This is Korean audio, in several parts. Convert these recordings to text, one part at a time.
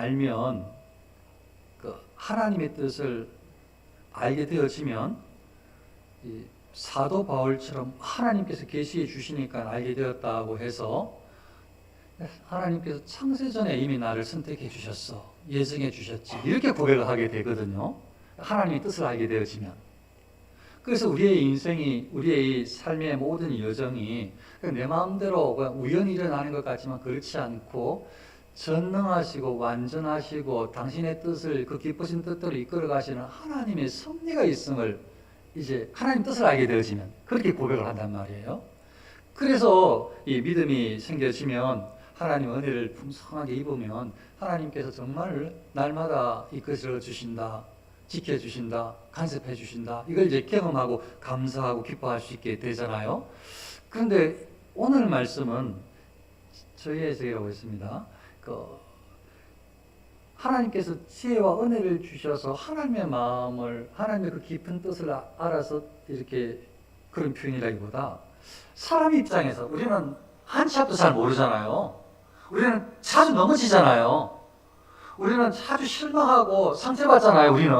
알면 그 하나님의 뜻을 알게 되어지면 이 사도 바울처럼 하나님께서 계시해 주시니까 알게 되었다고 해서 하나님께서 창세전에 이미 나를 선택해 주셨어, 예정해 주셨지, 이렇게 고백을 하게 되거든요. 하나님의 뜻을 알게 되어지면. 그래서 우리의 인생이, 우리의 삶의 모든 여정이 내 마음대로 우연히 일어나는 것 같지만 그렇지 않고 전능하시고 완전하시고 당신의 뜻을, 그 기쁘신 뜻대로 이끌어 가시는 하나님의 섭리가 있음을 이제 하나님 뜻을 알게 되어지면 그렇게 고백을 한단 말이에요. 그래서 이 믿음이 생겨지면, 하나님 은혜를 풍성하게 입으면 하나님께서 정말 날마다 이끌어 주신다, 지켜주신다, 간섭해 주신다, 이걸 이제 경험하고 감사하고 기뻐할 수 있게 되잖아요. 그런데 오늘 말씀은 저희의 세계라고 했습니다. 하나님께서 지혜와 은혜를 주셔서 하나님의 마음을, 하나님의 그 깊은 뜻을 알아서 이렇게, 그런 표현이라기보다 사람 입장에서 우리는 한치 앞도 잘 모르잖아요. 우리는 자주 넘어지잖아요. 우리는 자주 실망하고 상처받잖아요. 우리는.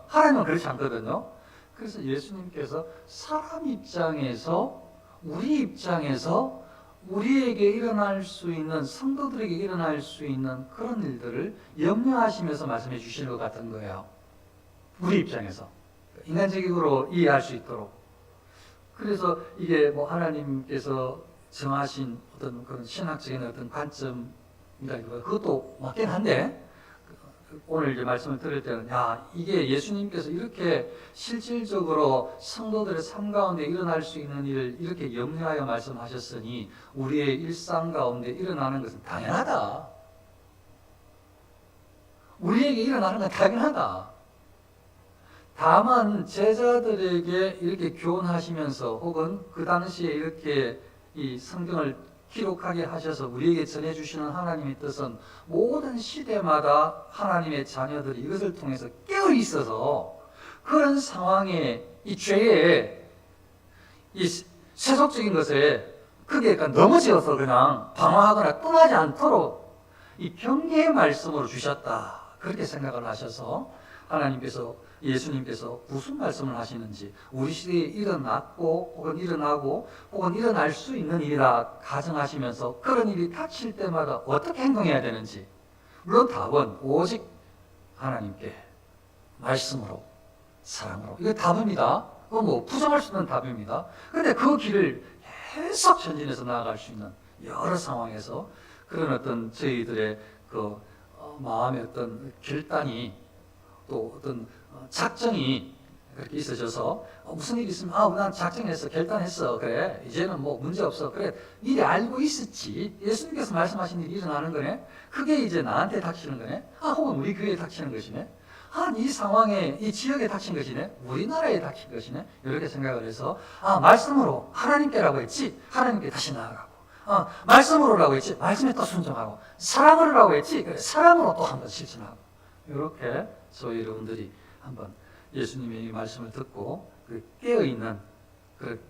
하나님은 그렇지 않거든요. 그래서 예수님께서 사람 입장에서, 우리 입장에서 우리에게 일어날 수 있는, 성도들에게 일어날 수 있는 그런 일들을 염려하시면서 말씀해 주시는 것 같은 거예요. 우리 입장에서 인간적으로 이해할 수 있도록. 그래서 이게 뭐 하나님께서 정하신 어떤 그런 신학적인 어떤 관점이라기보다 그것도 맞긴 한데, 오늘 이제 말씀을 들을 때는, 야, 이게 예수님께서 이렇게 실질적으로 성도들의 삶 가운데 일어날 수 있는 일을 이렇게 염려하여 말씀하셨으니 우리의 일상 가운데 일어나는 것은 당연하다. 우리에게 일어나는 건 당연하다. 다만 제자들에게 이렇게 교훈하시면서 혹은 그 당시에 이렇게 이 성경을 기록하게 하셔서 우리에게 전해주시는 하나님의 뜻은 모든 시대마다 하나님의 자녀들이 이것을 통해서 깨어 있어서 그런 상황에, 이 죄에, 이 세속적인 것에 크게 넘어져서 그냥 방황하거나 떠나지 않도록 이 경계의 말씀으로 주셨다, 그렇게 생각을 하셔서 하나님께서, 예수님께서 무슨 말씀을 하시는지, 우리 시대에 일어났고 혹은 일어나고 혹은 일어날 수 있는 일이라 가정하시면서 그런 일이 닥칠 때마다 어떻게 행동해야 되는지, 물론 답은 오직 하나님께 말씀으로, 사랑으로, 이게 답입니다. 그거 뭐 부정할 수 있는 답입니다. 그런데 그 길을 계속 전진해서 나아갈 수 있는 여러 상황에서 그런 어떤 저희들의 그 마음의 어떤 결단이, 또 어떤 작정이 그렇게 있어져서 무슨 일이 있으면, 난 작정했어, 결단했어, 그래, 이제는 뭐 문제 없어, 그래, 미리 알고 있었지, 예수님께서 말씀하신 일이 일어나는 거네, 그게 이제 나한테 닥치는 거네, 혹은 우리 교회에 닥치는 것이네, 이 상황에, 이 지역에 닥친 것이네, 우리나라에 닥친 것이네, 이렇게 생각을 해서, 말씀으로 하나님께라고 했지, 하나님께 다시 나아가고, 말씀으로라고 했지, 말씀에 또 순종하고, 사랑으로라고 했지, 그래, 사랑으로 또 한번 실천하고, 이렇게 저희 여러분들이 한번 예수님의 이 말씀을 듣고 깨어있는 그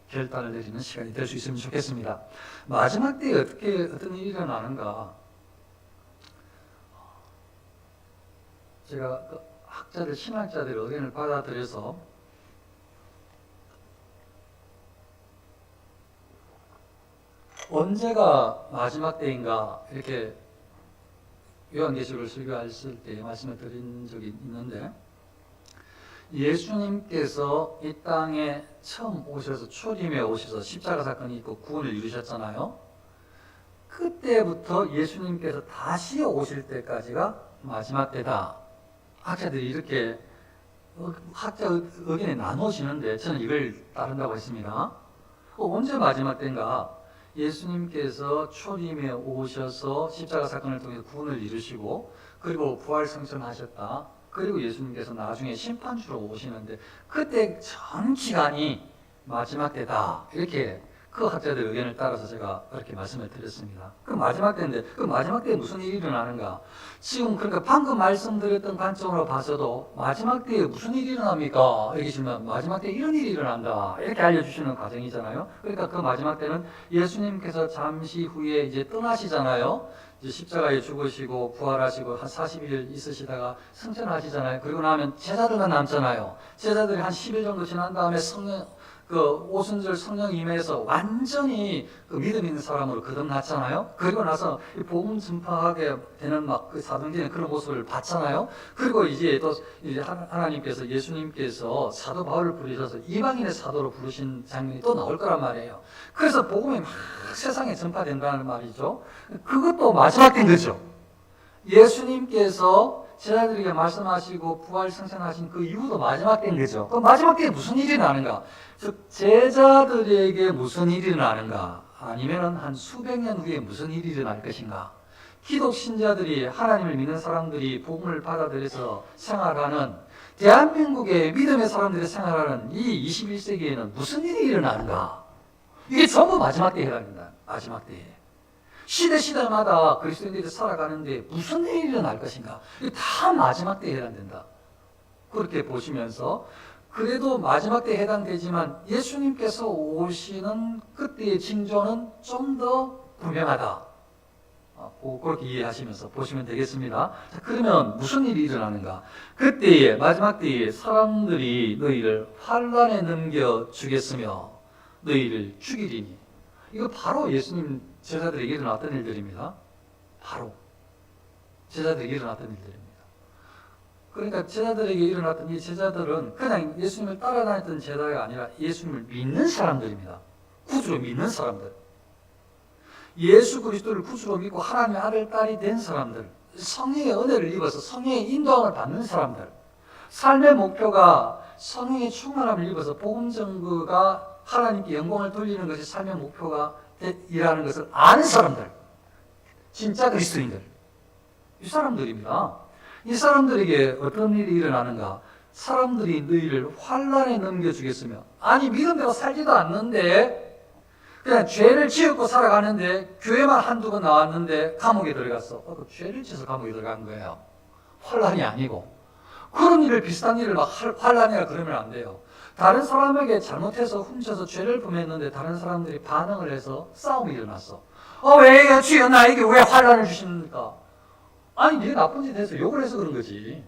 결단을 내리는 시간이 될 수 있으면 좋겠습니다. 마지막 때에 어떤 일이 일어나는가, 제가 학자들, 신학자들의 의견을 받아들여서 언제가 마지막 때인가 이렇게 요한계시록을 설교했을 때 말씀을 드린 적이 있는데, 예수님께서 이 땅에 처음 오셔서, 초림에 오셔서 십자가 사건이 있고 구원을 이루셨잖아요. 그때부터 예수님께서 다시 오실 때까지가 마지막 때다. 학자들이 이렇게 학자 의견에 나눠지는데 저는 이걸 따른다고 했습니다. 언제 마지막 때인가? 예수님께서 초림에 오셔서 십자가 사건을 통해서 구원을 이루시고, 그리고 부활 승천하셨다. 그리고 예수님께서 나중에 심판주로 오시는데 그때 전 기간이 마지막 때다, 이렇게 그 학자들 의견을 따라서 제가 그렇게 말씀을 드렸습니다. 그 마지막 때인데, 그 마지막 때에 무슨 일이 일어나는가? 지금 그러니까 방금 말씀드렸던 관점으로 봐서도 마지막 때에 무슨 일이 일어납니까? 여기 지금 마지막 때에 이런 일이 일어난다, 이렇게 알려주시는 과정이잖아요. 그러니까 그 마지막 때는 예수님께서 잠시 후에 이제 떠나시잖아요. 이제 십자가에 죽으시고 부활하시고 한 40일 있으시다가 승천하시잖아요. 그리고 나면 제자들만 남잖아요. 제자들이 한 10일 정도 지난 다음에 오순절 성령 임해서 완전히 그 믿음 있는 사람으로 거듭났잖아요. 그리고 나서 복음 전파하게 되는 막 그 사도행전의 그런 모습을 봤잖아요. 그리고 이제 또 이제 하나님께서 예수님께서 사도 바울을 부르셔서 이방인의 사도로 부르신 장면이 또 나올 거란 말이에요. 그래서 복음이 막 세상에 전파된다는 말이죠. 그것도 마지막 때인 거죠. 예수님께서 제자들에게 말씀하시고 부활 승천하신 그 이후도 마지막 때인 거죠. 그럼 마지막 때에 무슨 일이 나는가? 즉 제자들에게 무슨 일이 일어나는가? 아니면 한 수백 년 후에 무슨 일이 일어날 것인가? 기독 신자들이 하나님을 믿는 사람들이 복음을 받아들여서 생활하는 대한민국의 믿음의 사람들이 생활하는 이 21세기에는 무슨 일이 일어나는가? 이게 전부 마지막 때에 해당된다. 마지막 때에. 시대마다 그리스도인들이 살아가는데 무슨 일이 일어날 것인가? 이게 다 마지막 때에 해당된다. 그렇게 보시면서 그래도 마지막 때에 해당되지만 예수님께서 오시는 그때의 징조는 좀 더 분명하다. 그렇게 이해하시면서 보시면 되겠습니다. 자, 그러면 무슨 일이 일어나는가? 그때에 마지막 때에 사람들이 너희를 환란에 넘겨주겠으며 너희를 죽이리니. 이거 바로 예수님 제자들에게 일어났던 일들입니다. 바로 제자들에게 일어났던 일들입니다. 그러니까 제자들에게 일어났던 이 제자들은 그냥 예수님을 따라다녔던 제자가 아니라 예수님을 믿는 사람들입니다. 구주로 믿는 사람들. 예수 그리스도를 구주로 믿고 하나님의 아들, 딸이 된 사람들. 성령의 은혜를 입어서 성령의 인도함을 받는 사람들. 삶의 목표가 성령의 충만함을 입어서 복음 전거가 하나님께 영광을 돌리는 것이 삶의 목표가 이라는 것을 아는 사람들. 진짜 그리스도인들. 이 사람들입니다. 이 사람들에게 어떤 일이 일어나는가? 사람들이 너희를 환란에 넘겨주겠으며, 아니 믿음대로 살지도 않는데 그냥 죄를 지었고 살아가는데 교회만 한두 번 나왔는데 감옥에 들어갔어. 그 죄를 지어서 감옥에 들어간 거예요. 환란이 아니고. 그런 일을 비슷한 일을 막 환란이라 그러면 안 돼요. 다른 사람에게 잘못해서 훔쳐서 죄를 범했는데 다른 사람들이 반응을 해서 싸움이 일어났어. 왜 주여 나에게 왜 환란을 주십니까? 아니 네가 나쁜 짓 해서 욕을 해서 그런 거지.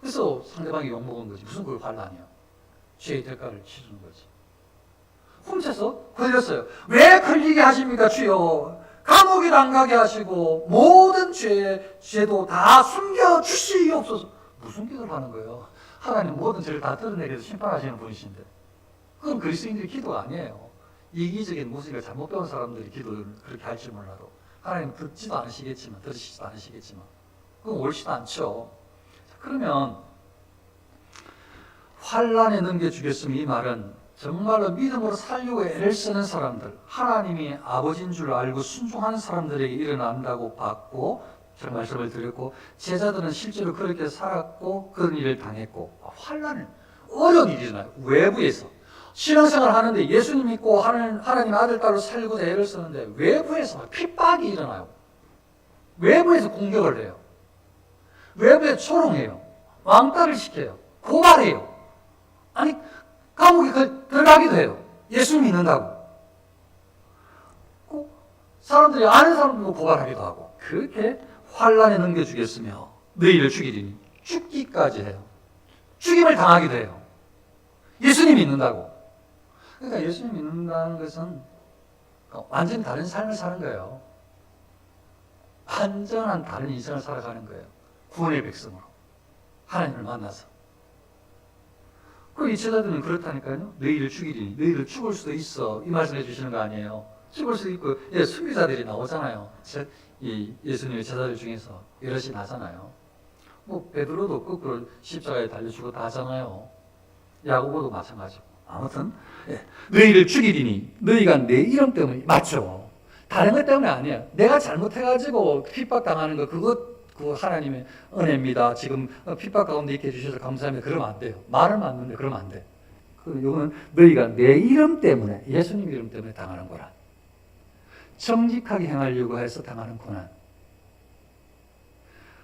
그래서 상대방이 욕먹은 거지. 무슨 그게 환란이야. 죄의 대가를 치르는 거지. 훔쳐서 걸렸어요. 왜 걸리게 하십니까 주여? 감옥에 안 가게 하시고 모든 죄도 다 숨겨주시옵소서. 무슨 기도를 하는 거예요? 하나님 모든 죄를 다 드러내게 해서 심판하시는 분이신데, 그건 그리스도인들의 기도가 아니에요. 이기적인 모습을 잘못 배운 사람들이 기도를 그렇게 할지 몰라도 하나님 듣지도 않으시겠지만, 들으시지도 않으시겠지만 그건 옳지도 않죠. 그러면 환란에 넘겨주겠으면 이 말은 정말로 믿음으로 살려고 애를 쓰는 사람들, 하나님이 아버지인 줄 알고 순종하는 사람들에게 일어난다고 봤고, 제가 말씀을 드렸고, 제자들은 실제로 그렇게 살았고 그런 일을 당했고, 환란은 어려운 일이잖아요. 외부에서 신앙생활을 하는데 예수님 믿고 하나님 아들 딸로 살고자 애를 쓰는데 외부에서 핍박이 일어나요. 외부에서 공격을 해요. 외부에 조롱해요. 왕따를 시켜요. 고발해요. 아니 감옥에 들어가기도 해요. 예수님 믿는다고. 사람들이 아는 사람들도 고발하기도 하고. 그렇게 환란에 넘겨주겠으며 너희를 죽이리니. 죽기까지 해요. 죽임을 당하기도 해요. 예수님 믿는다고. 그러니까 예수님 믿는다는 것은 완전히 다른 삶을 사는 거예요. 완전한 다른 인생을 살아가는 거예요. 구원의 백성으로. 하나님을 만나서. 이 제자들은 그렇다니까요. 너희를 죽이리니. 너희를 죽을 수도 있어. 이 말씀해 주시는 거 아니에요. 죽을 수도 있고, 수비자들이 나오잖아요. 이 예수님의 제자들 중에서 여럿이 나잖아요. 베드로도 거꾸로 십자가에 달려 죽었다 하잖아요. 야고보도 마찬가지고. 아무튼 너희를 죽이리니 너희가 내 이름 때문에. 맞죠. 다른 것 때문에 아니에요. 내가 잘못해가지고 핍박당하는 거 그거 하나님의 은혜입니다. 지금 핍박 가운데 있게 해주셔서 감사합니다. 그러면 안 돼요. 말은 맞는데 그러면 안 돼. 이거는 너희가 내 이름 때문에, 예수님 이름 때문에 당하는 거라. 정직하게 행하려고 해서 당하는 고난.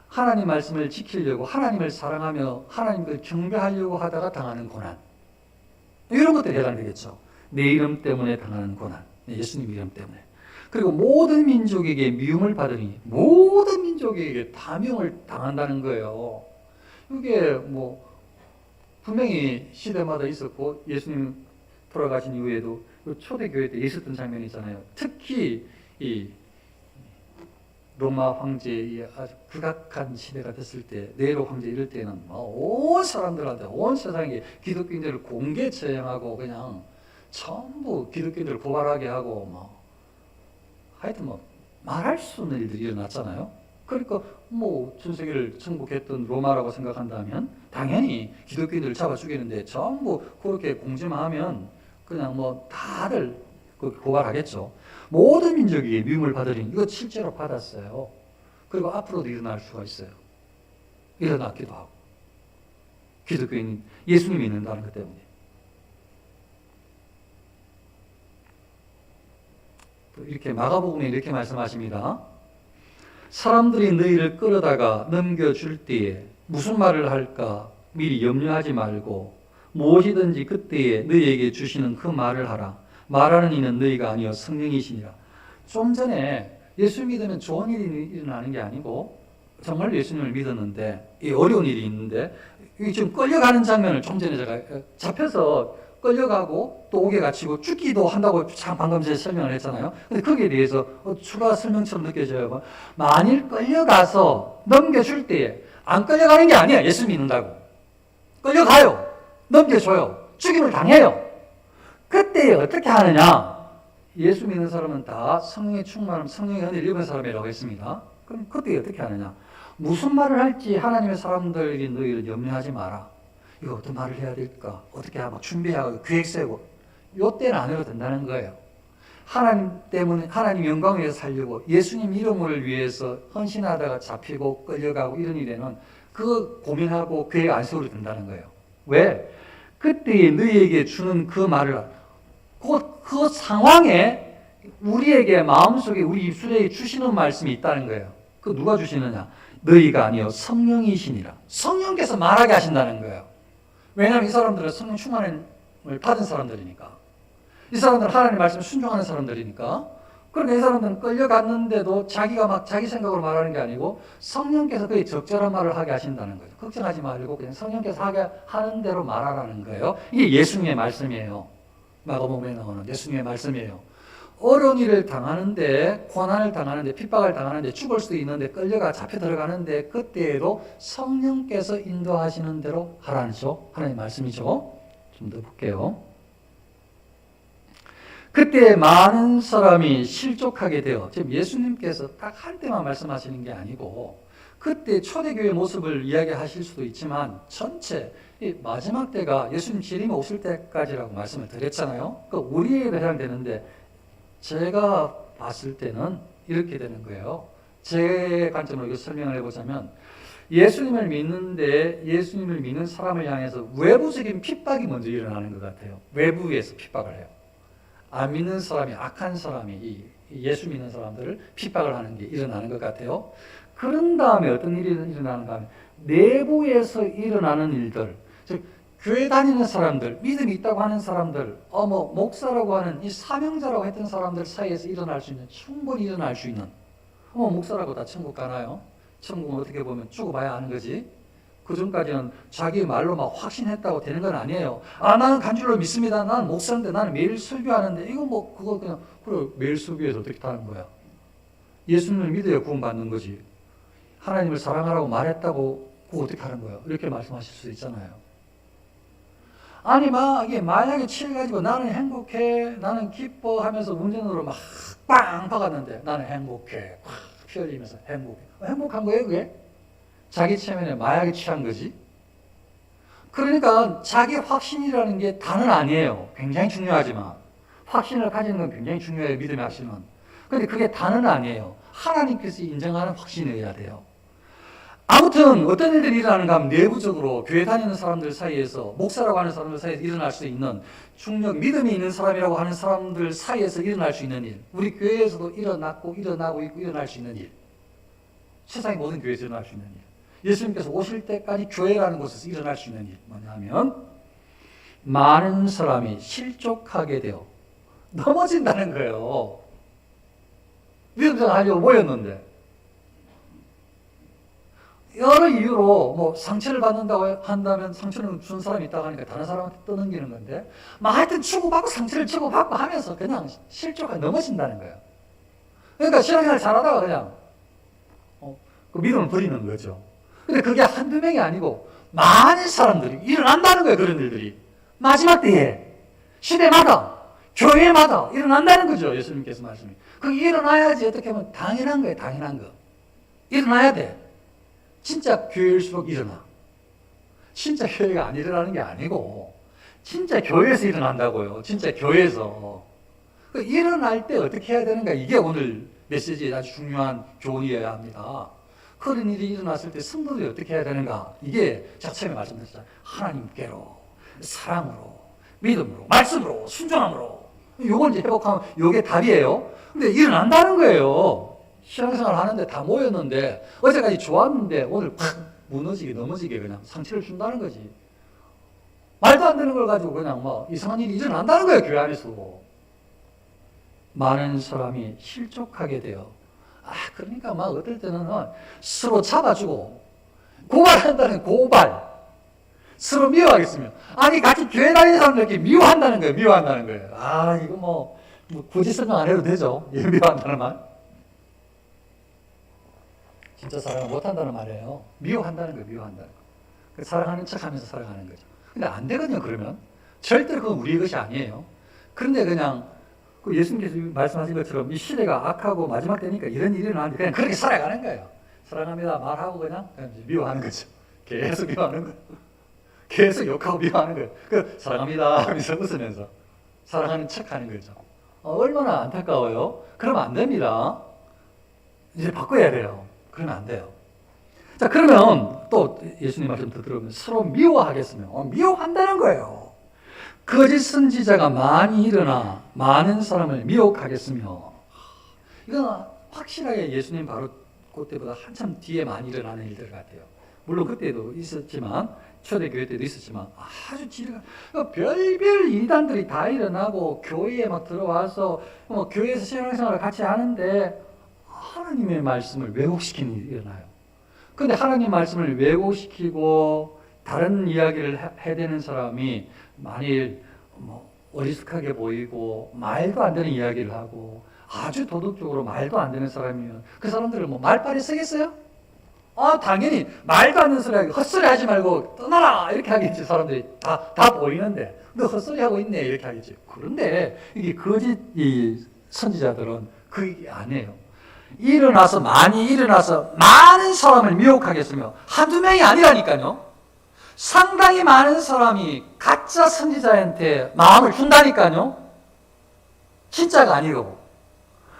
하나님 말씀을 지키려고, 하나님을 사랑하며 하나님을 경배하려고 하다가 당하는 고난. 이런 것들이 해당되겠죠. 내 이름 때문에 당하는 고난. 예수님 이름 때문에. 그리고 모든 민족에게 미움을 받으니 모든 민족에게 다 미움을 당한다는 거예요. 이게 뭐 분명히 시대마다 있었고 예수님 돌아가신 이후에도 초대교회 때 있었던 장면이 있잖아요. 특히 이 로마 황제의 아주 극악한 시대가 됐을 때, 네로 황제 이럴 때는 온 사람들한테, 온 세상에 기독교인들을 공개 처형하고 그냥 전부 기독교인들을 고발하게 하고 하여튼 말할 수 없는 일들이 일어났잖아요. 그러니까 전 세계를 정복했던 로마라고 생각한다면 당연히 기독교인들을 잡아 죽이는데 전부 그렇게 공지만 하면 그냥 다들 고발하겠죠. 모든 민족에게 미움을 받으니 이거 실제로 받았어요. 그리고 앞으로도 일어날 수가 있어요. 일어났기도 하고. 기독교인 예수님이 믿는다는 것 때문에. 이렇게 마가복음에 이렇게 말씀하십니다. 사람들이 너희를 끌어다가 넘겨줄 때에 무슨 말을 할까 미리 염려하지 말고 무엇이든지 그때에 너희에게 주시는 그 말을 하라. 말하는 이는 너희가 아니여 성령이시니라. 좀 전에 예수 믿으면 좋은 일이 일어나는 게 아니고 정말 예수님을 믿었는데 이 어려운 일이 있는데 지금 끌려가는 장면을 좀 전에 제가 잡혀서 끌려가고 또 옥에 갇히고 죽기도 한다고 참 방금 제가 설명을 했잖아요. 근데 거기에 대해서 추가 설명처럼 느껴져요. 만일 끌려가서 넘겨줄 때에 안 끌려가는 게 아니야. 예수 믿는다고. 끌려가요. 넘겨줘요. 죽임을 당해요. 그때 어떻게 하느냐? 예수 믿는 사람은 다 성령의 충만함, 성령의 은혜를 입은 사람이라고 했습니다. 그럼 그때 어떻게 하느냐? 무슨 말을 할지 하나님의 사람들이 너희를 염려하지 마라. 이거 어떤 말을 해야 될까? 어떻게 막 준비하고 계획 세우고 요때는 안 해도 된다는 거예요. 하나님 때문에 하나님 영광을 위해서 살려고 예수님 이름을 위해서 헌신하다가 잡히고 끌려가고 이런 일에는 그거 고민하고 계획 안 세워도 된다는 거예요. 왜? 그때에 너희에게 주는 그 말을 그 상황에 우리에게 마음속에 우리 입술에 주시는 말씀이 있다는 거예요. 그 누가 주시느냐? 너희가 아니요 성령이시니라. 성령께서 말하게 하신다는 거예요. 왜냐하면 이 사람들은 성령 충만을 받은 사람들이니까. 이 사람들은 하나님의 말씀에 순종하는 사람들이니까. 그러니까 이 사람들은 끌려갔는데도 자기가 막 자기 생각으로 말하는 게 아니고 성령께서 그의 적절한 말을 하게 하신다는 거죠. 걱정하지 말고 그냥 성령께서 하게 하는 대로 말하라는 거예요. 이게 예수님의 말씀이에요. 마가복음에 나오는 예수님의 말씀이에요. 어려운 일을 당하는데, 고난을 당하는데, 핍박을 당하는데, 죽을 수도 있는데, 끌려가 잡혀 들어가는데, 그때에도 성령께서 인도하시는 대로 하라는죠. 하나님의 말씀이죠. 좀 더 볼게요. 그때 많은 사람이 실족하게 되어, 지금 예수님께서 딱 한 때만 말씀하시는 게 아니고, 그때 초대교회 모습을 이야기하실 수도 있지만, 전체, 이 마지막 때가 예수님 재림이 오실 때까지라고 말씀을 드렸잖아요. 그러니까 우리에게도 해당되는데, 제가 봤을 때는 이렇게 되는 거예요. 제 관점으로 설명을 해보자면 예수님을 믿는데 예수님을 믿는 사람을 향해서 외부적인 핍박이 먼저 일어나는 것 같아요. 외부에서 핍박을 해요. 안 믿는 사람이, 악한 사람이 예수 믿는 사람들을 핍박을 하는 게 일어나는 것 같아요. 그런 다음에 어떤 일이 일어나는가 하면 내부에서 일어나는 일들, 즉 교회 다니는 사람들, 믿음이 있다고 하는 사람들, 목사라고 하는 이 사명자라고 했던 사람들 사이에서 일어날 수 있는, 충분히 일어날 수 있는, 목사라고 다 천국 가나요? 천국은 어떻게 보면 죽어봐야 아는 거지. 그 전까지는 자기 말로 막 확신했다고 되는 건 아니에요. 나는 간절로 믿습니다. 나는 목사인데, 나는 매일 설교하는데, 이거 그거 그냥, 그래, 매일 설교해서 어떻게 다는 거야? 예수님을 믿어야 구원받는 거지. 하나님을 사랑하라고 말했다고, 그거 어떻게 하는 거야? 이렇게 말씀하실 수 있잖아요. 아니 이게 마약에 취해가지고 나는 행복해, 나는 기뻐 하면서 운전으로 막 빵 박았는데 나는 행복해, 피 흘리면서 행복해. 행복한 거예요 그게? 자기 체면에 마약에 취한 거지. 그러니까 자기 확신이라는 게 다는 아니에요. 굉장히 중요하지만 확신을 가지는 건 굉장히 중요해요. 믿음의 확신은. 그런데 그게 다는 아니에요. 하나님께서 인정하는 확신이어야 돼요. 아무튼 어떤 일들이 일어나는가 하면 내부적으로 교회 다니는 사람들 사이에서, 목사라고 하는 사람들 사이에서 일어날 수 있는, 중력 믿음이 있는 사람이라고 하는 사람들 사이에서 일어날 수 있는 일, 우리 교회에서도 일어나고 있고 일어날 수 있는 일, 세상의 모든 교회에서 일어날 수 있는 일, 예수님께서 오실 때까지 교회라는 곳에서 일어날 수 있는 일, 뭐냐면 많은 사람이 실족하게 되어 넘어진다는 거예요. 믿음 하려고 모였는데 여러 이유로 뭐 상처를 받는다고 한다면 상처를 준 사람이 있다고 하니까 다른 사람한테 떠넘기는 건데 뭐 하여튼 주고받고 상처를 주고받고 하면서 그냥 실족하게 넘어진다는 거예요. 그러니까 신앙생활 잘하다가 그냥 그 믿음을 버리는 거죠. 근데 그게 한두 명이 아니고 많은 사람들이 일어난다는 거예요. 그런 일들이 마지막 때에 시대마다 교회마다 일어난다는 거죠. 예수님께서 말씀이. 그게 일어나야지 어떻게 하면 당연한 거예요. 당연한 거. 일어나야 돼. 진짜 교회일수록 일어나. 진짜 교회가 안 일어나는 게 아니고 진짜 교회에서 일어난다고요. 진짜 교회에서. 일어날 때 어떻게 해야 되는가. 이게 오늘 메시지의 아주 중요한 교훈이어야 합니다. 그런 일이 일어났을 때 성도들이 어떻게 해야 되는가. 이게 제가 처음에 말씀드렸잖아요. 하나님께로, 사랑으로, 믿음으로, 말씀으로, 순종함으로. 요걸 이제 회복하면 요게 답이에요. 근데 일어난다는 거예요. 신앙생활 하는데 다 모였는데 어제까지 좋았는데 오늘 팍 무너지게 넘어지게 그냥 상처를 준다는 거지. 말도 안 되는 걸 가지고 그냥 뭐 이상한 일이 일어난다는 거예요. 교회 안에서. 많은 사람이 실족하게 돼요. 그러니까 막 어떨 때는 서로 잡아주고 고발한다는 고발. 서로 미워하겠으면. 아니 같이 교회 다니는 사람들 미워한다는 거예요. 미워한다는 거예요. 이거 뭐 굳이 설명 안 해도 되죠. 미워한다는 말. 진짜 사랑을 못한다는 말이에요. 미워한다는 거예요. 미워한다는 거. 사랑하는 척하면서 살아가는 거죠. 근데 안 되거든요. 그러면 절대로 그건 우리의 것이 아니에요. 그런데 그냥 예수님께서 말씀하신 것처럼 이 시대가 악하고 마지막 때니까 이런 일이 일어나는데 그냥 그렇게 살아가는 거예요. 사랑합니다 말하고 그냥 미워하는 거죠. 계속 미워하는 거예요. 계속 욕하고 미워하는 거예요. 사랑합니다 하면서 웃으면서 사랑하는 척하는 거죠. 얼마나 안타까워요. 그러면 안 됩니다. 이제 바꿔야 돼요. 그러면 안 돼요. 자, 그러면 또 예수님 말씀 더 들어보면 서로 미워하겠으면 미워한다는 거예요. 거짓 선지자가 많이 일어나 많은 사람을 미혹하겠으며, 이건 확실하게 예수님 바로 그때보다 한참 뒤에 많이 일어나는 일들 같아요. 물론 그때도 있었지만 초대교회 때도 있었지만 아주 지루한 별별 이단들이 다 일어나고 교회에 막 들어와서 교회에서 신앙생활을 같이 하는데 하나님의 말씀을 왜곡시키는 일이 일어나요. 그런데 하나님 말씀을 왜곡시키고 다른 이야기를 해대는 사람이 만일 어리숙하게 보이고 말도 안 되는 이야기를 하고 아주 도덕적으로 말도 안 되는 사람이면 그 사람들을 말빨에 쓰겠어요? 당연히 말도 안 되는 소리 하고 헛소리 하지 말고 떠나라 이렇게 하겠지. 사람들이 다 보이는데 너 헛소리 하고 있네 이렇게 하겠지. 그런데 이게 거짓 이 선지자들은 그게 아니에요. 많이 일어나서 많은 사람을 미혹하겠으며 한두 명이 아니라니까요. 상당히 많은 사람이 가짜 선지자한테 마음을 준다니까요. 진짜가 아니고.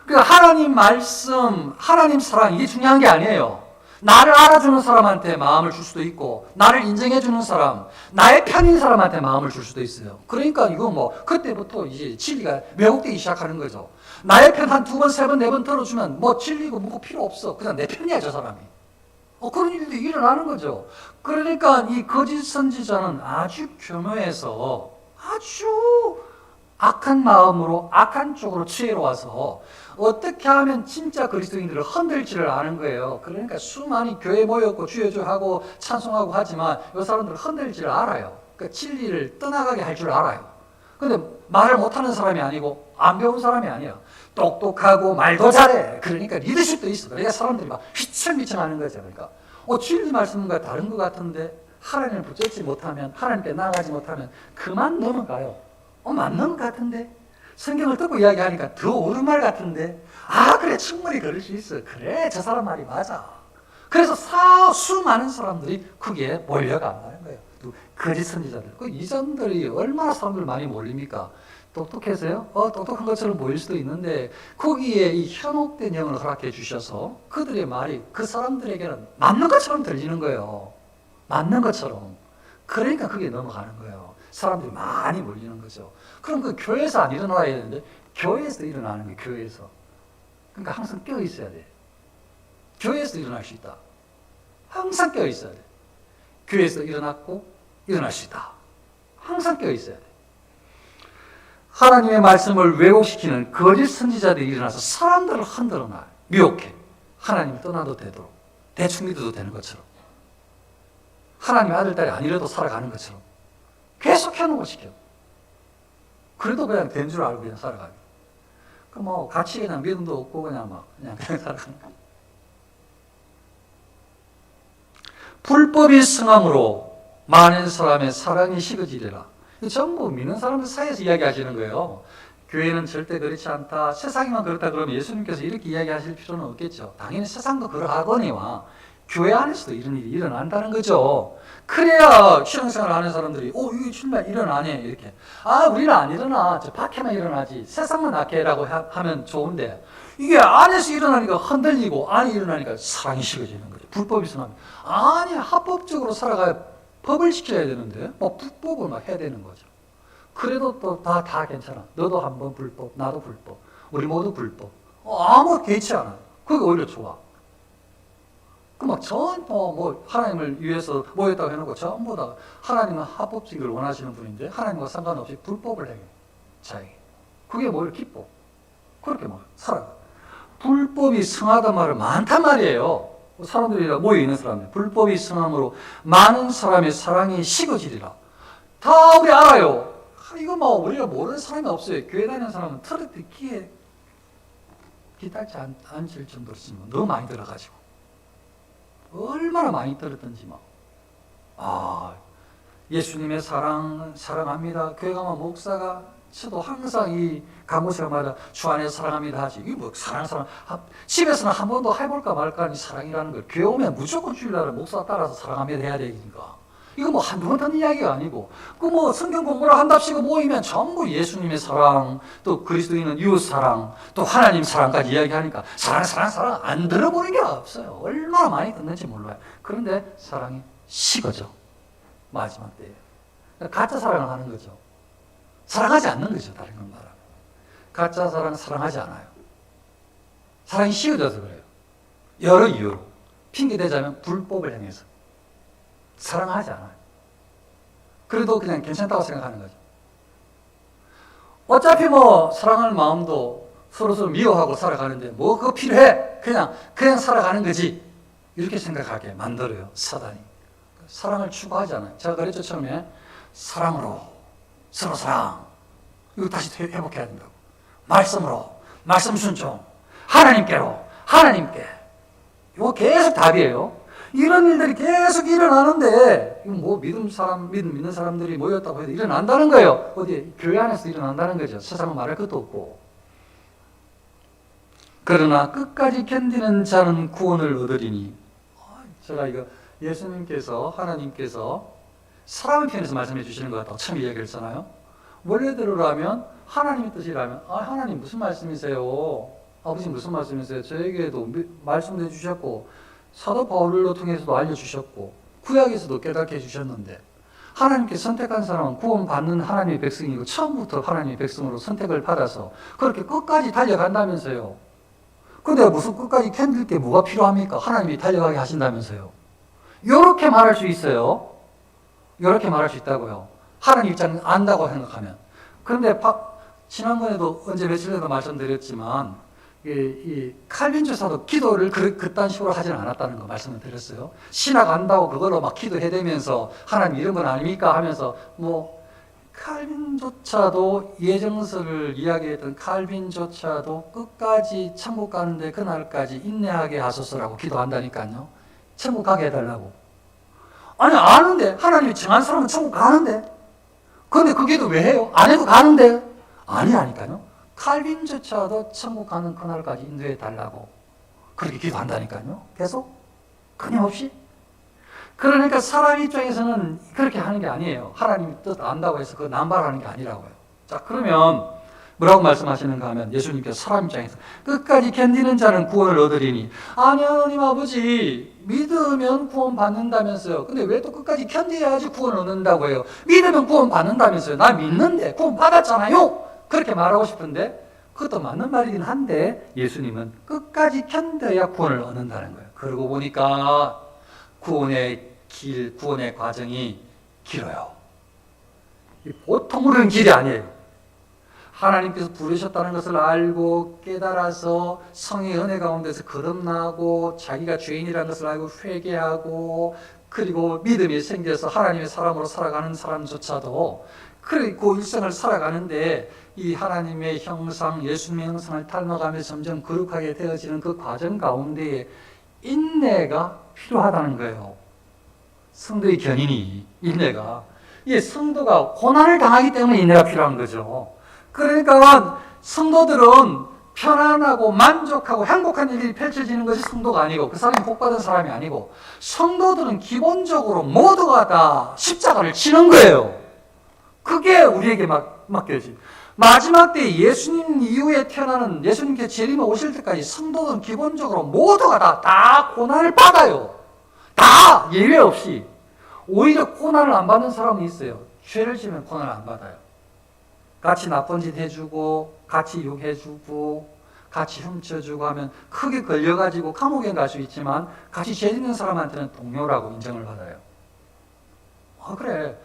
그러니까 하나님 말씀, 하나님 사랑 이게 중요한 게 아니에요. 나를 알아주는 사람한테 마음을 줄 수도 있고 나를 인정해주는 사람, 나의 편인 사람한테 마음을 줄 수도 있어요. 그러니까 이거 그때부터 이제 진리가 왜곡되기 시작하는 거죠. 나의 편 한 두 번, 세 번, 네 번 들어주면 진리고 뭐고 필요 없어. 그냥 내 편이야 저 사람이. 그런 일들이 일어나는 거죠. 그러니까 이 거짓 선지자는 아주 교묘해서 아주 악한 마음으로 악한 쪽으로 취해로 와서 어떻게 하면 진짜 그리스도인들을 흔들지를 아는 거예요. 그러니까 수많이 교회 모였고 주여주하고 찬송하고 하지만 이 사람들을 흔들지를 알아요. 그러니까 진리를 떠나가게 할 줄 알아요. 근데 말을 못하는 사람이 아니고 안 배운 사람이 아니야. 똑똑하고 말도 잘해. 그러니까 리더십도 있어. 그러니까 사람들이 막 휘청휘청 하는 거죠. 그러니까 진리 말씀과 다른 것 같은데 하나님을 붙잡지 못하면 하나님께 나아가지 못하면 그만 넘어가요. 맞는 것 같은데 성경을 듣고 이야기하니까 더 옳은 말 같은데 그래 충분히 그럴 수 있어. 그래 저 사람 말이 맞아. 그래서 수많은 사람들이 거기에 몰려간다는 거예요. 또 거짓 선지자들. 그 이전들이 얼마나 사람들 많이 몰립니까? 똑똑해서요? 똑똑한 것처럼 보일 수도 있는데 거기에 이 현혹된 영을 허락해 주셔서 그들의 말이 그 사람들에게는 맞는 것처럼 들리는 거예요. 맞는 것처럼. 그러니까 그게 넘어가는 거예요. 사람들이 많이 몰리는 거죠. 그럼 그 교회에서 안 일어나야 되는데 교회에서 일어나는 거예요. 교회에서. 그러니까 항상 깨어 있어야 돼. 교회에서 일어날 수 있다. 항상 깨어 있어야 돼. 교회에서 일어났고 일어날 수 있다. 항상 깨어 있어야 돼. 하나님의 말씀을 왜곡시키는 거짓 선지자들이 일어나서 사람들을 흔들어 놔요. 미혹해. 하나님 떠나도 되도록. 대충 믿어도 되는 것처럼. 하나님의 아들, 딸이 아니라도 살아가는 것처럼. 계속 현혹시켜. 그래도 그냥 된 줄 알고 그냥 살아가요. 그 뭐 같이 그냥 믿음도 없고 그냥 살아가는 거예요. 불법이 성함으로 많은 사람의 사랑이 식어지리라. 전부 믿는 사람들 사이에서 이야기하시는 거예요. 교회는 절대 그렇지 않다. 세상이만 그렇다 그러면 예수님께서 이렇게 이야기하실 필요는 없겠죠. 당연히 세상도 그러하거니와 교회 안에서도 이런 일이 일어난다는 거죠. 그래야 신앙생활 하는 사람들이 이게 정말 일어나네 이렇게. 우리는 안 일어나. 저 밖에만 일어나지. 세상만 낫게 라고 하면 좋은데 이게 안에서 일어나니까 흔들리고 안에 일어나니까 사랑이 식어지는 거죠. 불법이 성하면 아니 합법적으로 살아가야 법을 지켜야 되는데 뭐 불법을 막 해야 되는 거죠. 그래도 또 다 괜찮아. 너도 한번 불법, 나도 불법, 우리 모두 불법. 아무 개의치 않아. 그게 오히려 좋아. 막 전부 하나님을 위해서 모였다고 해놓고 전부 다 하나님은 합법적을 원하시는 분인데 하나님과 상관없이 불법을 해. 자에게. 그게 오히려 기뻐. 그렇게 막 살아가. 불법이 성하단 말은 많단 말이에요. 사람들이 모여 있는 사람들. 불법이 성함으로 많은 사람의 사랑이 식어지리라. 다 우리 알아요. 이거 우리가 모르는 사람이 없어요. 교회 다니는 사람은 틀어도 귀에 기다지 않을 정도로 너무 많이 들어가지고. 얼마나 많이 들었던지 예수님의 사랑합니다. 교회 가면 목사가 저도 항상 이 간구시간마다 주 안에서 사랑합니다 하지. 이게 사랑. 집에서는 한 번도 해볼까 말까 하는 사랑이라는 걸 교회 오면 무조건 주일날에 목사 따라서 사랑합니다 해야 되니까. 이거 한두 번 듣는 이야기가 아니고, 성경 공부를 한답시고 모이면 전부 예수님의 사랑, 또 그리스도인은 이웃 사랑, 또 하나님 사랑까지 이야기하니까 사랑 안 들어보는 게 없어요. 얼마나 많이 듣는지 몰라요. 그런데 사랑이 식어져. 마지막 때에. 가짜 사랑을 하는 거죠. 사랑하지 않는 거죠. 다른 건 말하면. 가짜 사랑은 사랑하지 않아요. 사랑이 식어져서 그래요. 여러 이유로. 핑계 대자면 불법을 행해서. 사랑하지 않아요. 그래도 그냥 괜찮다고 생각하는 거죠. 어차피 사랑할 마음도 서로 미워하고 살아가는데 그거 필요해? 그냥 살아가는 거지. 이렇게 생각하게 만들어요. 사단이. 사랑을 추구하지 않아요. 제가 그랬죠. 처음에 사랑으로 서로 사랑. 이거 다시 회복해야 된다고. 말씀으로 말씀 순종. 하나님께. 이거 계속 답이에요. 이런 일들이 계속 일어나는데, 믿는 사람들이 모였다고 해도 일어난다는 거예요. 어디, 교회 안에서 일어난다는 거죠. 세상은 말할 것도 없고. 그러나 끝까지 견디는 자는 구원을 얻으리니. 제가 예수님께서, 하나님께서 사람의 편에서 말씀해 주시는 것 같다고 처음 이야기했잖아요. 원래대로라면, 하나님의 뜻이라면, 하나님 무슨 말씀이세요? 아버지 무슨 말씀이세요? 저에게도 말씀해 주셨고, 사도 바울을 통해서도 알려주셨고 구약에서도 깨닫게 해주셨는데 하나님께 선택한 사람은 구원받는 하나님의 백성이고 처음부터 하나님의 백성으로 선택을 받아서 그렇게 끝까지 달려간다면서요. 근데 무슨 끝까지 견딜 게 뭐가 필요합니까? 하나님이 달려가게 하신다면서요. 이렇게 말할 수 있어요. 이렇게 말할 수 있다고요. 하나님 입장을 안다고 생각하면. 그런데 지난번에도 며칠 전에도 말씀드렸지만 이 칼빈주사도 기도를 그딴 식으로 하지는 않았다는 거 말씀을 드렸어요. 신학 안다고 그걸로 막 기도해대면서 하나님 이런 건 아닙니까 하면서 칼빈조차도 예정서를 이야기했던 칼빈조차도 끝까지 천국 가는데 그날까지 인내하게 하소서라고 기도한다니까요. 천국 가게 해달라고. 아니 아는데 하나님이 정한 사람은 천국 가는데 그런데 그 기도 왜 해요? 안 해도 가는데 아니라니까요. 칼빈조차도 천국 가는 그날까지 인도해 달라고 그렇게 기도한다니까요. 계속 끊임없이. 그러니까 사람 입장에서는 그렇게 하는 게 아니에요. 하나님 뜻 안다고 해서 그거 남발하는 게 아니라고요. 자, 그러면 뭐라고 말씀하시는가 하면 예수님께서 사람 입장에서 끝까지 견디는 자는 구원을 얻으리니. 아니 하나님 아버지 믿으면 구원 받는다면서요. 근데 왜 또 끝까지 견뎌야지 구원 얻는다고 해요. 믿으면 구원 받는다면서요. 나 믿는데 구원 받았잖아요. 그렇게 말하고 싶은데 그것도 맞는 말이긴 한데 예수님은 끝까지 견뎌야 구원을 얻는다는 거예요. 그러고 보니까 구원의 과정이 길어요. 보통 그런 길이 아니에요. 하나님께서 부르셨다는 것을 알고 깨달아서 성의 은혜 가운데서 거듭나고 자기가 죄인이라는 것을 알고 회개하고 그리고 믿음이 생겨서 하나님의 사람으로 살아가는 사람조차도 그리고 일생을 살아가는데 이 하나님의 형상, 예수님의 형상을 닮아가며 점점 거룩하게 되어지는 그 과정 가운데에 인내가 필요하다는 거예요. 성도의 견인이 인내가. 이 성도가 고난을 당하기 때문에 인내가 필요한 거죠. 그러니까 성도들은 편안하고 만족하고 행복한 일이 펼쳐지는 것이 성도가 아니고 그 사람이 복받은 사람이 아니고 성도들은 기본적으로 모두가 다 십자가를 지는 거예요. 그게 우리에게 맡겨지. 마지막 때 예수님 이후에 태어나는 예수님께 재림에 오실 때까지 성도들은 기본적으로 모두가 다 고난을 받아요. 다 예외 없이. 오히려 고난을 안 받는 사람은 있어요. 죄를 지면 고난을 안 받아요. 같이 나쁜 짓 해주고 같이 욕해주고 같이 훔쳐주고 하면 크게 걸려가지고 감옥에 갈 수 있지만 같이 죄 짓는 사람한테는 동료라고 인정을 받아요. 그래.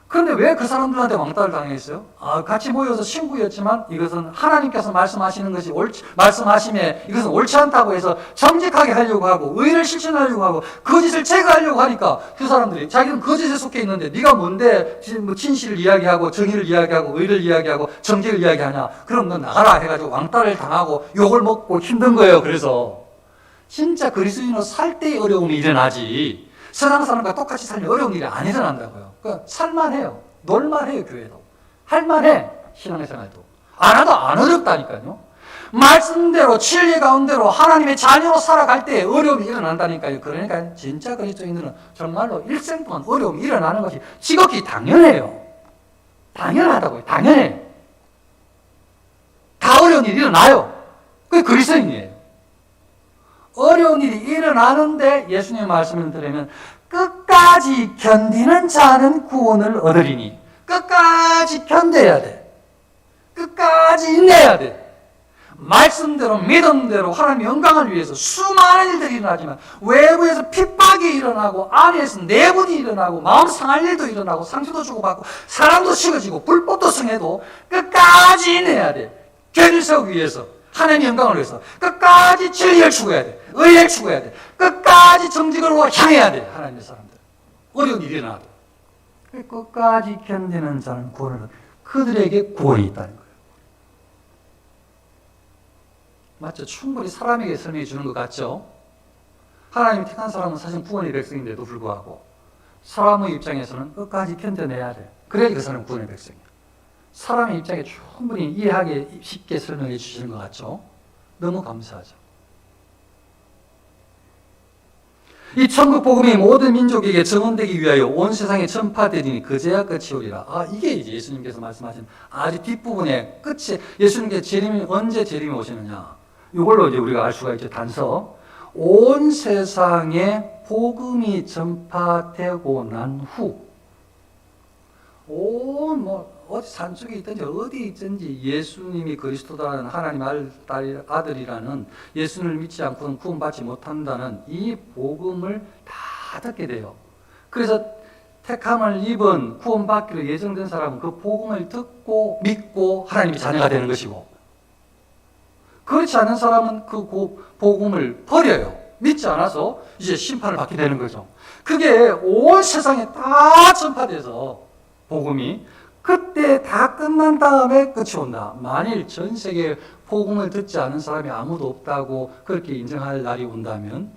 그런데 왜 그 사람들한테 왕따를 당했어요? 같이 모여서 친구였지만 이것은 하나님께서 말씀하시는 것이 말씀하심에 이것은 옳지 않다고 해서 정직하게 하려고 하고 의를 실천하려고 하고 거짓을 제거하려고 하니까 그 사람들이 자기는 거짓에 속해 있는데 네가 뭔데 진실을 이야기하고 정의를 이야기하고 의를 이야기하고 정직을 이야기하냐? 그럼 너 나가라 해가지고 왕따를 당하고 욕을 먹고 힘든 거예요. 그래서 진짜 그리스도인으로 살 때의 어려움이 일어나지 세상 사람과 똑같이 살면 어려운 일이 안 일어난다고요. 그러니까 살만해요. 놀만해요. 교회도. 할만해. 신앙생활도. 안 하도 안 어렵다니까요. 말씀대로 진리 가운데로 하나님의 자녀로 살아갈 때 어려움이 일어난다니까요. 그러니까 진짜 그리스도인들은 정말로 일생 동안 어려움이 일어나는 것이 지극히 당연해요. 당연하다고요. 당연해. 다 어려운 일이 일어나요. 그게 그리스도인이에요. 어려운 일이 일어나는데 예수님의 말씀을 들으면 끝까지 견디는 자는 구원을 얻으리니 끝까지 견뎌야 돼. 끝까지 인내해야 돼. 말씀대로 믿음대로 하나님의 영광을 위해서 수많은 일들이 일어나지만 외부에서 핍박이 일어나고 안에서 내분이 일어나고 마음 상할 일도 일어나고 상처도 주고받고 사람도 식어지고 불법도 성해도 끝까지 인내해야 돼. 교회를 세우기 위해서 하나님의 영광을 위해서 끝까지 진리를 추구해야 돼. 의를 추구해야 돼. 끝까지 정직으로 향해야 돼. 하나님의 사람들. 어려운 일이 일어나도. 끝까지 견디는 자는 구원을 얻어. 그들에게 구원이 있다는 거예요. 맞죠? 충분히 사람에게 설명해 주는 것 같죠? 하나님이 택한 사람은 사실 구원의 백성인데도 불구하고 사람의 입장에서는 끝까지 견뎌내야 돼. 그래야 그 사람은 구원의 백성이야. 사람의 입장에 충분히 이해하기 쉽게 설명해 주시는 것 같죠? 너무 감사하죠. 이 천국 복음이 모든 민족에게 증언되기 위하여 온 세상에 전파되리니 그제야 끝이 오리라. 이게 이제 예수님께서 말씀하신 아주 뒷부분에 끝에 예수님께서 재림이 언제 재림이 오시느냐. 이걸로 이제 우리가 알 수가 있죠. 단서. 온 세상에 복음이 전파되고 난 후, 어디 산속에 있든지 어디 있든지 예수님이 그리스도다라는 하나님 아들이라는 예수님을 믿지 않고는 구원받지 못한다는 이 복음을 다 듣게 돼요. 그래서 택함을 입은 구원받기로 예정된 사람은 그 복음을 듣고 믿고 하나님의 자녀가 되는 것이고, 그렇지 않은 사람은 그 복음을 버려요. 믿지 않아서 이제 심판을 받게 되는 거죠. 그게 온 세상에 다 전파돼서 복음이 그때 다 끝난 다음에 끝이 온다. 만일 전 세계에 복음을 듣지 않은 사람이 아무도 없다고 그렇게 인정할 날이 온다면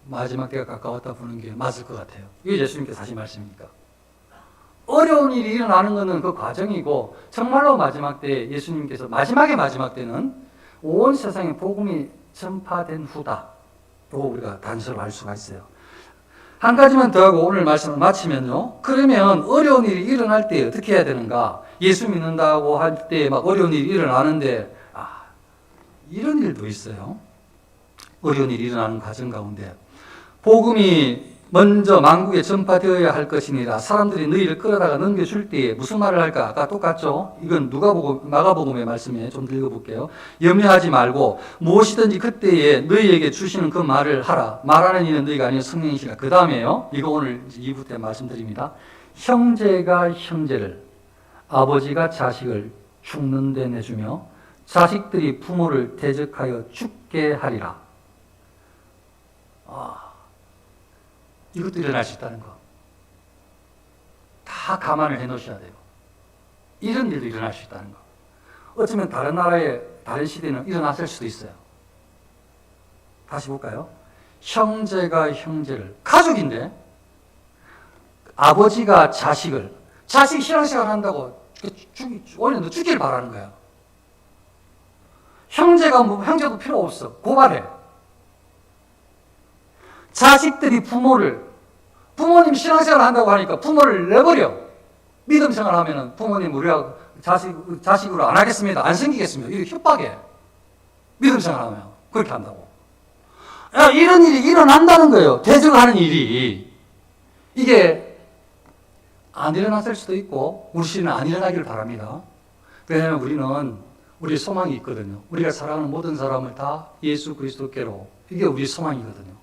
마지막 때가 가까웠다 보는 게 맞을 것 같아요. 이게 예수님께서 하신 말씀입니까? 어려운 일이 일어나는 것은 그 과정이고 정말로 마지막 때 예수님께서 마지막 때는 온 세상에 복음이 전파된 후다. 이거 우리가 단서로 알 수가 있어요. 한 가지만 더 하고 오늘 말씀을 마치면요. 그러면 어려운 일이 일어날 때 어떻게 해야 되는가? 예수 믿는다고 할 때 막 어려운 일이 일어나는데, 이런 일도 있어요. 어려운 일이 일어나는 과정 가운데. 복음이 먼저 만국에 전파되어야 할 것이니라. 사람들이 너희를 끌어다가 넘겨줄 때에 무슨 말을 할까? 아까 똑같죠? 이건 마가복음의 말씀에 좀 읽어볼게요. 염려하지 말고 무엇이든지 그때에 너희에게 주시는 그 말을 하라. 말하는 이는 너희가 아니라 성령이시라. 그 다음에요. 이거 오늘 2부 때 말씀드립니다. 형제가 형제를, 아버지가 자식을 죽는 데 내주며 자식들이 부모를 대적하여 죽게 하리라. 이것도 일어날 수 있다는 거. 다 감안을 해 놓으셔야 돼요. 이런 일도 일어날 수 있다는 거. 어쩌면 다른 나라에, 다른 시대는 일어났을 수도 있어요. 다시 볼까요? 형제가 형제를, 가족인데, 아버지가 자식이 신앙생활 한다고 오히려 너 죽기를 바라는 거야. 형제도 필요 없어. 고발해. 자식들이 부모님 신앙생활 한다고 하니까 부모를 내버려. 믿음 생활하면은 부모님 우리가 자식으로 안 하겠습니다. 안 생기겠습니다. 이렇게 협박해. 믿음 생활하면. 그렇게 한다고. 이런 일이 일어난다는 거예요. 대적하는 일이. 이게 안 일어났을 수도 있고, 우리 시대는 안 일어나기를 바랍니다. 왜냐하면 우리의 소망이 있거든요. 우리가 사랑하는 모든 사람을 다 예수 그리스도께로. 이게 우리의 소망이거든요.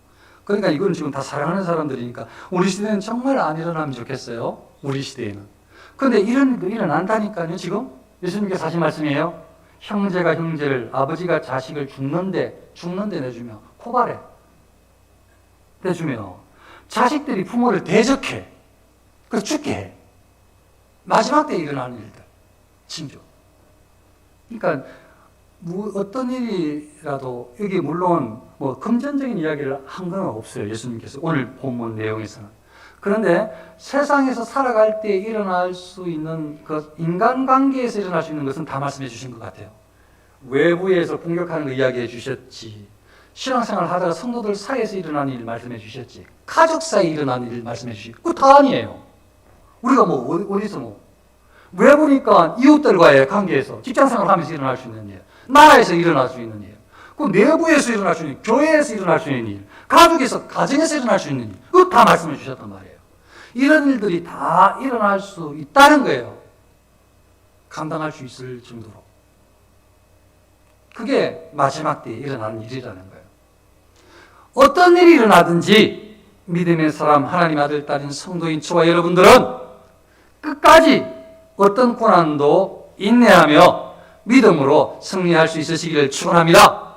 그러니까 이건 지금 다 사랑하는 사람들이니까 우리 시대는 정말 안 일어나면 좋겠어요. 우리 시대에는. 그런데 이런 일도 일어난다니까요. 지금 예수님께서 하신 말씀이에요. 형제가 형제를, 아버지가 자식을 죽는데 내주며 포괄해. 내주며 자식들이 부모를 대적해. 그래서 죽게 해. 마지막 때에 일어나는 일들. 징조. 그러니까 어떤 일이라도 여기 물론 금전적인 이야기를 한 건 없어요. 예수님께서 오늘 본문 내용에서는. 그런데 세상에서 살아갈 때 일어날 수 있는 그 인간관계에서 일어날 수 있는 것은 다 말씀해 주신 것 같아요. 외부에서 공격하는 거 이야기해 주셨지. 신앙생활 하다가 성도들 사이에서 일어나는 일 말씀해 주셨지. 가족 사이에 일어나는 일 말씀해 주시고. 그거 다 아니에요. 우리가 어디서 외부니까 이웃들과의 관계에서 직장생활 하면서 일어날 수 있는 일, 나라에서 일어날 수 있는 일, 그 내부에서 일어날 수 있는 일, 교회에서 일어날 수 있는 일, 가정에서 일어날 수 있는 일, 그거 다 말씀해 주셨단 말이에요. 이런 일들이 다 일어날 수 있다는 거예요. 감당할 수 있을 정도로. 그게 마지막 때에 일어나는 일이라는 거예요. 어떤 일이 일어나든지 믿음의 사람, 하나님 아들, 딸인 성도인 저와 여러분들은 끝까지 어떤 고난도 인내하며 믿음으로 승리할 수 있으시기를 축원합니다.